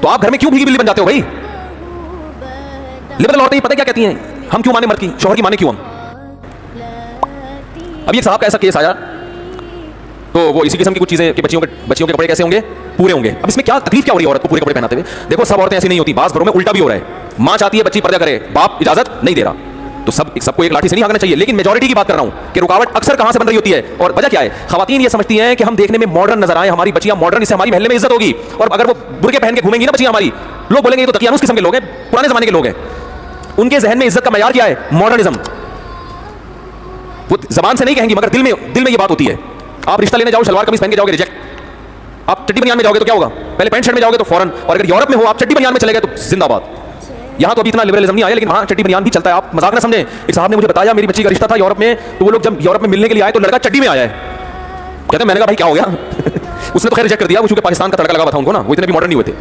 तो आप घर में क्यों भीगी बिल्ली बन जाते हो भाई? लिबरल औरतें पता क्या कहती हैं, हम क्यों माने मर्द की, शौहर की माने क्यों हम? अब एक साहब का ऐसा केस आया, तो वो इसी किस्म की कुछ चीजें कि बच्चियों के कपड़े कैसे होंगे, पूरे होंगे। अब इसमें क्या तकलीफ क्या हो रही है औरत को पूरे कपड़े पहनाते हुए? देखो सब औरतें ऐसी नहीं होती, बास घरों में उल्टा भी हो रहा है। मां चाहती है बच्ची पर्दा करे, बाप इजाजत नहीं दे रहा, तो सबको एक लाठी से नहीं भागना चाहिए। लेकिन मेजॉरिटी की बात कर रहा हूं कि रुकावट अक्सर कहां से बन रही होती है और वजह क्या है? खवातीन ये समझती हैं कि हम देखने में मॉडर्न नजर आए, हमारी बच्चियां मॉडर्न, इससे हमारी महल्ले में इज्जत होगी। और अगर वो बुर्के पहन के घूमेंगी ना बच्चियां हमारी, लोग बोलेंगे ये तो तकियानुस किस्म के लोग हैं, पुराने जमाने के लोग हैं। उनके जहन में इज्जत का मयार क्या है? मॉडर्निज्म। वो जबान से नहीं कहेंगी मगर दिल में ये बात होती है। आप रिश्ता लेने जाओ, शलवार कमीज पहन के जाओगे, रिजेक्ट। आप चड्डी बनियान में जाओगे तो क्या होगा? पहले पैंट शर्ट में जाओगे तो फौरन। और अगर यूरोप में हो, आप चड्डी बनियान में चले गए तो जिंदाबाद। यहां तो अभी इतना लिबरलिज्म नहीं आया, लेकिन वहां चड्डी बनियान भी चलता है। आप मजाक ना समझे। एक साहब ने मुझे बताया, मेरी बच्ची का रिश्ता था यूरोप में, तो वो लोग जब यूरोप में मिलने के लिए आए तो लड़का चड्डी में आया है। कहते मैंने कहा भाई क्या हो गया? उसने तो खैर रिजेक्ट कर दिया, क्योंकि पाकिस्तान का तड़का लगा हुआ था उनको ना, वो इतने भी मॉडर्न नहीं हुए थे।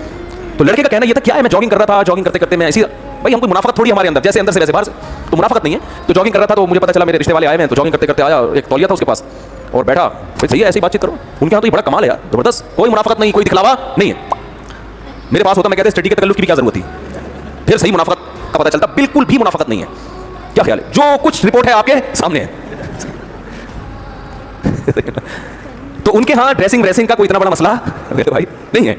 तो लड़के का कहना ये था क्या है, मैं जॉगिंग कर रहा था, जॉगिंग करते करते मैं ऐसी, भाई हम कोई मुनाफत थोड़ी हमारे अंदर, जैसे अंदर से वैसे बाहर से, तो मुनाफत नहीं है। तो जॉगिंग कर रहा था तो मुझे पता चला मेरे रिश्ते वाले आए हैं, तो जॉगिंग करते करते आया, एक तौलिया था उसके पास और बैठा। भाई सही है, ऐसी बातचीत करो। उनके यहाँ तो ये बड़ा कमाल है यार, जबरदस्त, कोई मुनाफत नहीं, कोई दिखलावा नहीं है। मेरे पास होता, मैं कहते स्टडी के तकल्लुफ की भी क्या जरूरत थी? फिर सही मुनाफत का पता चलता, बिल्कुल भी मुनाफत नहीं है। क्या ख्याल है? जो कुछ रिपोर्ट है आपके सामने है। तो उनके यहाँ ड्रेसिंग का कोई इतना बड़ा मसला मेरे भाई नहीं है।